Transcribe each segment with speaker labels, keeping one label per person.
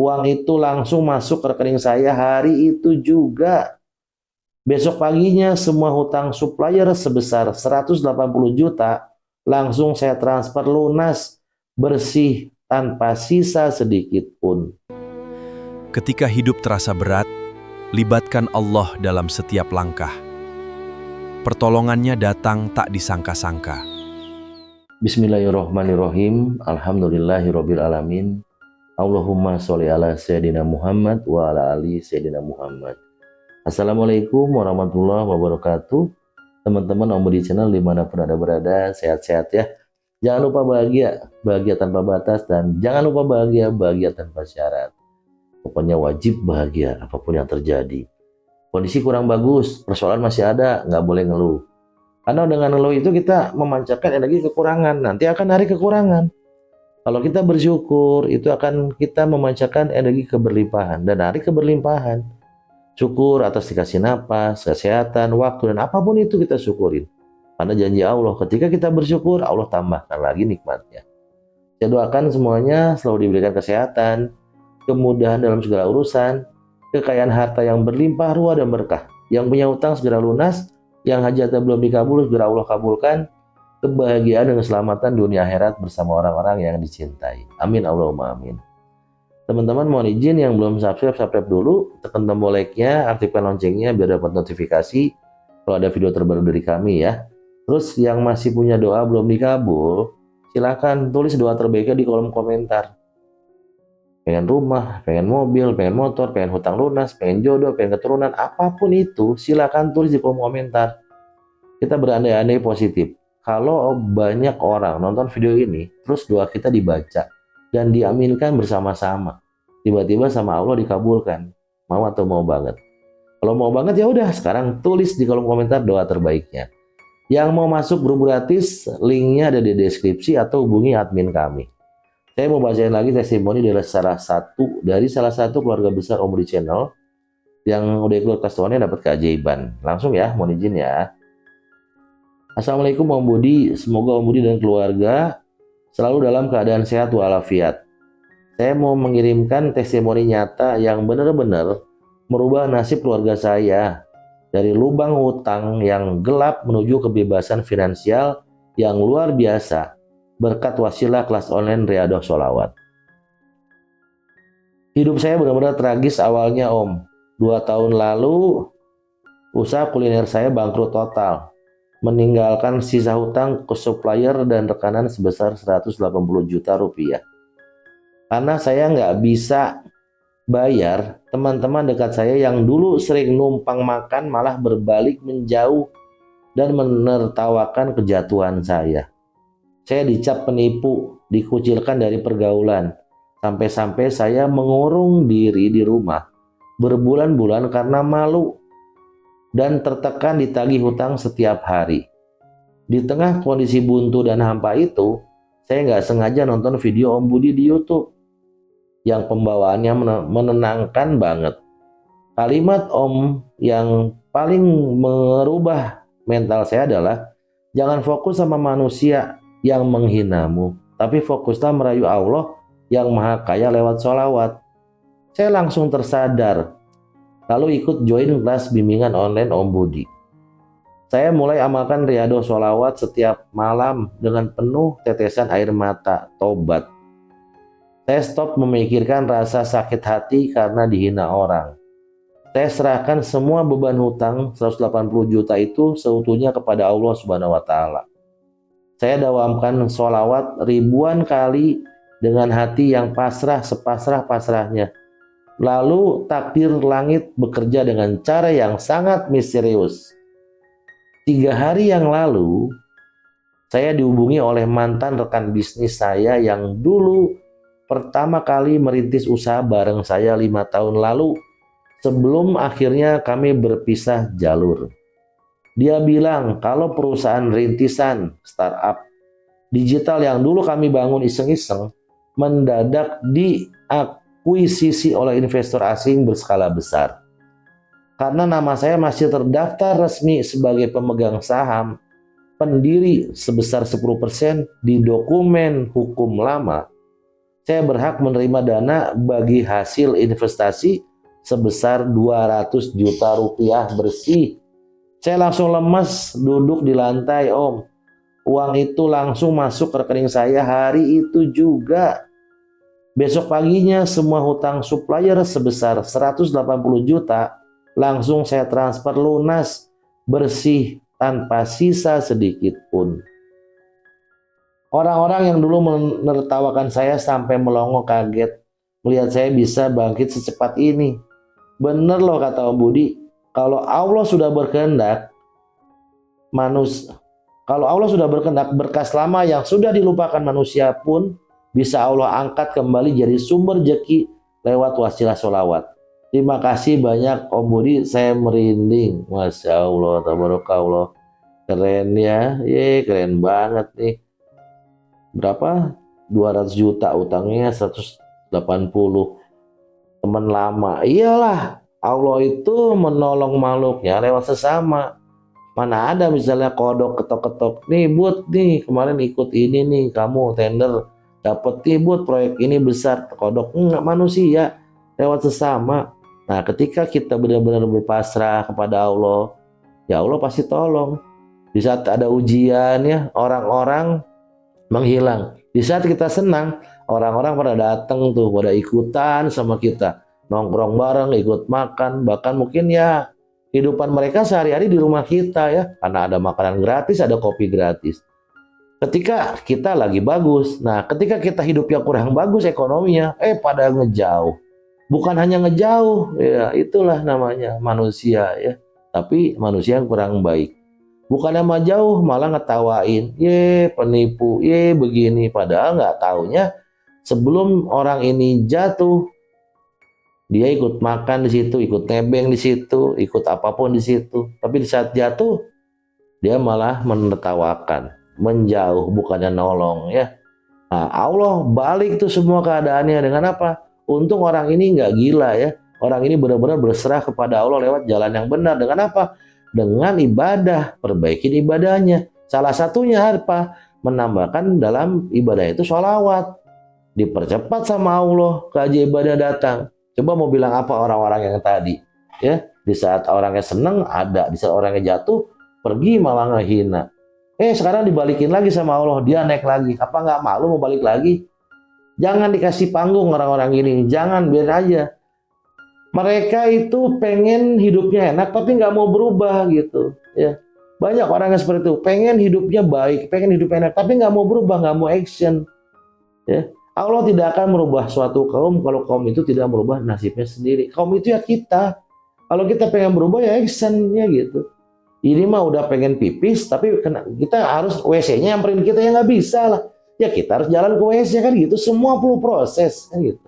Speaker 1: uang itu langsung masuk ke rekening saya hari itu juga. Besok paginya semua hutang supplier sebesar 180 juta langsung saya transfer lunas, bersih, tanpa sisa sedikit pun.
Speaker 2: Ketika hidup terasa berat, libatkan Allah dalam setiap langkah. Pertolongannya datang tak disangka-sangka.
Speaker 1: Bismillahirrahmanirrahim. Alhamdulillahirabbil alamin. Allahumma sholli ala sayyidina Muhammad wa ala ali sayyidina Muhammad. Assalamualaikum warahmatullahi wabarakatuh. Teman-teman Om Budi Channel dimanapun Anda berada, sehat-sehat ya. Jangan lupa bahagia, bahagia tanpa batas, dan jangan lupa bahagia, bahagia tanpa syarat. Pokoknya wajib bahagia apapun yang terjadi. Kondisi kurang bagus, persoalan masih ada, nggak boleh ngeluh. Karena dengan ngeluh itu kita memancarkan energi kekurangan, nanti akan hari kekurangan. Kalau kita bersyukur, itu akan kita memancarkan energi keberlimpahan dan hari keberlimpahan. Syukur atas dikasih napas, kesehatan, waktu, dan apapun itu kita syukurin. Karena janji Allah, ketika kita bersyukur, Allah tambahkan lagi nikmatnya. Saya doakan semuanya selalu diberikan kesehatan, kemudahan dalam segala urusan, kekayaan harta yang berlimpah ruah dan berkah. Yang punya utang segera lunas, yang hajatnya belum dikabul segera Allah kabulkan, kebahagiaan dan keselamatan dunia akhirat bersama orang-orang yang dicintai. Amin Allahumma amin. Teman-teman mohon izin yang belum subscribe dulu, tekan tombol like-nya, aktifkan loncengnya biar dapat notifikasi kalau ada video terbaru dari kami ya. Terus yang masih punya doa belum dikabul, silakan tulis doa terbaiknya di kolom komentar. Pengen rumah, pengen mobil, pengen motor, pengen hutang lunas, pengen jodoh, pengen keturunan, apapun itu silakan tulis di kolom komentar. Kita berandai-andai positif. Kalau banyak orang nonton video ini, terus doa kita dibaca dan diaminkan bersama-sama, tiba-tiba sama Allah dikabulkan. Mau atau mau banget? Kalau mau banget ya udah, sekarang tulis di kolom komentar doa terbaiknya. Yang mau masuk grup gratis, linknya ada di deskripsi atau hubungi admin kami. Saya mau bacain lagi testimoni dari salah satu keluarga besar Om Budi Channel yang udah ikut testimoni dapat keajaiban. Langsung ya, mohon izin ya. Assalamualaikum Om Budi, semoga Om Budi dan keluarga selalu dalam keadaan sehat walafiat. Saya mau mengirimkan testimoni nyata yang benar-benar merubah nasib keluarga saya dari lubang utang yang gelap menuju kebebasan finansial yang luar biasa berkat wasilah kelas online Riyadhah Sholawat. Hidup saya benar-benar tragis awalnya Om. 2 tahun lalu usaha kuliner saya bangkrut total, meninggalkan sisa hutang ke supplier dan rekanan sebesar 180 juta rupiah. Karena saya nggak bisa bayar, teman-teman dekat saya yang dulu sering numpang makan malah berbalik menjauh dan menertawakan kejatuhan saya. Saya dicap penipu, dikucilkan dari pergaulan, sampai-sampai saya mengurung diri di rumah berbulan-bulan karena malu dan tertekan ditagih hutang setiap hari. Di tengah kondisi buntu dan hampa itu, saya nggak sengaja nonton video Om Budi di YouTube yang pembawaannya menenangkan banget. Kalimat Om yang paling merubah mental saya adalah, jangan fokus sama manusia yang menghinamu, tapi fokuslah merayu Allah yang maha kaya lewat sholawat. Saya langsung tersadar, lalu ikut join kelas bimbingan online Om Budi. Saya mulai amalkan Riyadhah Sholawat setiap malam dengan penuh tetesan air mata, tobat. Saya stop memikirkan rasa sakit hati karena dihina orang. Saya serahkan semua beban hutang 180 juta itu seutuhnya kepada Allah Subhanahu wa Ta'ala. Saya dawamkan sholawat ribuan kali dengan hati yang pasrah sepasrah-pasrahnya. Lalu takdir langit bekerja dengan cara yang sangat misterius. 3 hari yang lalu, saya dihubungi oleh mantan rekan bisnis saya yang dulu pertama kali merintis usaha bareng saya 5 tahun lalu, sebelum akhirnya kami berpisah jalur. Dia bilang kalau perusahaan rintisan startup digital yang dulu kami bangun iseng-iseng mendadak diakuisisi oleh investor asing berskala besar. Karena nama saya masih terdaftar resmi sebagai pemegang saham pendiri sebesar 10% di dokumen hukum lama, saya berhak menerima dana bagi hasil investasi sebesar 200 juta rupiah bersih. Saya langsung lemas duduk di lantai, Om. Uang itu langsung masuk ke rekening saya hari itu juga. Besok paginya semua hutang supplier sebesar 180 juta langsung saya transfer lunas, bersih, tanpa sisa sedikit pun. Orang-orang yang dulu menertawakan saya sampai melongo kaget melihat saya bisa bangkit secepat ini. Bener loh kata Om Budi, kalau Allah sudah berkehendak, kalau Allah sudah berkehendak, berkas lama yang sudah dilupakan manusia pun bisa Allah angkat kembali jadi sumber rezeki lewat wasilah sholawat. Terima kasih banyak Om Budi, saya merinding. Masya Allah, tabarakallah. Keren ya, keren banget nih. Berapa? 200 juta utangnya 180. Teman lama. Iyalah, Allah itu menolong makhluknya lewat sesama. Mana ada misalnya kodok ketok-ketok, nih Bud nih kemarin ikut ini nih, kamu tender dapat nih Bud proyek ini besar, kodok. Enggak, manusia lewat sesama. Nah, ketika kita benar-benar berpasrah kepada Allah, ya Allah pasti tolong. Di saat ada ujian ya, orang-orang menghilang. Di saat kita senang, orang-orang pada datang tuh, pada ikutan sama kita, nongkrong bareng, ikut makan, bahkan mungkin ya kehidupan mereka sehari-hari di rumah kita ya, karena ada makanan gratis, ada kopi gratis. Ketika kita lagi bagus, nah ketika kita hidupnya kurang bagus ekonominya, pada ngejauh. Bukan hanya ngejauh, ya itulah namanya manusia ya, tapi manusia yang kurang baik. Bukan sama jauh, malah ngetawain, penipu, begini. Padahal nggak taunya sebelum orang ini jatuh, dia ikut makan di situ, ikut nebeng di situ, ikut apapun di situ. Tapi di saat jatuh, dia malah menertawakan, menjauh, bukannya nolong ya. Nah, Allah balik tuh semua keadaannya dengan apa? Untung orang ini nggak gila ya. Orang ini benar-benar berserah kepada Allah lewat jalan yang benar. Dengan apa? Dengan ibadah, perbaikin ibadahnya. Salah satunya apa? Menambahkan dalam ibadah itu sholawat. Dipercepat sama Allah, keajaibannya datang. Coba mau bilang apa orang-orang yang tadi? Ya, di saat orangnya senang ada, di saat orangnya jatuh pergi malah ngehina. Sekarang dibalikin lagi sama Allah, dia naik lagi. Apa nggak malu mau balik lagi? Jangan dikasih panggung orang-orang ini, jangan, biar aja. Mereka itu pengen hidupnya enak tapi nggak mau berubah gitu ya. Banyak orang yang seperti itu, pengen hidupnya baik, pengen hidupnya enak tapi nggak mau berubah, nggak mau action ya. Allah tidak akan merubah suatu kaum kalau kaum itu tidak merubah nasibnya sendiri. Kaum itu ya kita. Kalau kita pengen berubah ya action ya gitu. Ini mah udah pengen pipis tapi kita harus WC-nya nyamperin kita, ya nggak bisa lah. Ya kita harus jalan ke WC kan gitu. Semua perlu proses kan gitu.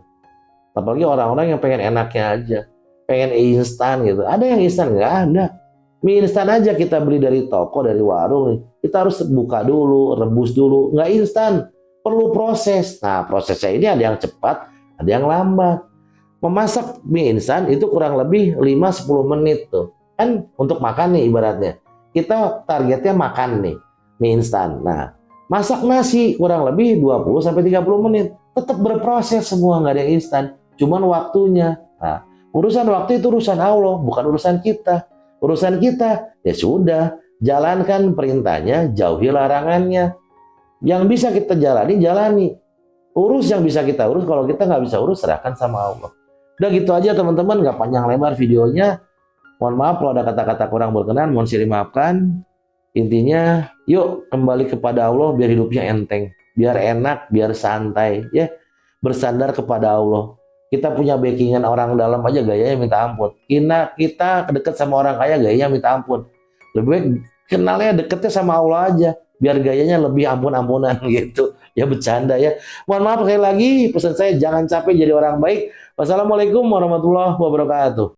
Speaker 1: Apalagi orang-orang yang pengen enaknya aja, pengen instan gitu. Ada yang instan? Nggak ada. Mie instan aja kita beli dari toko, dari warung nih. Kita harus buka dulu, rebus dulu. Nggak instan, perlu proses. Nah, prosesnya ini ada yang cepat, ada yang lambat. Memasak mie instan itu kurang lebih 5-10 menit tuh. Kan untuk makan nih ibaratnya. Kita targetnya makan nih, mie instan. Nah, masak nasi kurang lebih 20-30 menit. Tetap berproses semua, nggak ada yang instan. Cuman waktunya. Nah, urusan waktu itu urusan Allah, bukan urusan kita. Urusan kita, ya sudah, jalankan perintahnya, jauhi larangannya. Yang bisa kita jalani, jalani. Urus yang bisa kita urus, kalau kita nggak bisa urus, serahkan sama Allah. Udah gitu aja teman-teman, nggak panjang lebar videonya. Mohon maaf kalau ada kata-kata kurang berkenan, mohon dimaafkan. Intinya, yuk kembali kepada Allah biar hidupnya enteng. Biar enak, biar santai. Ya, bersandar kepada Allah. Kita punya backingan orang dalam aja gayanya minta ampun. Kita deket sama orang kaya gayanya minta ampun. Lebih baik kenalnya deketnya sama Allah aja. Biar gayanya lebih ampun-ampunan gitu. Ya bercanda ya. Mohon maaf sekali lagi. Pesan saya jangan capek jadi orang baik. Wassalamualaikum warahmatullahi wabarakatuh.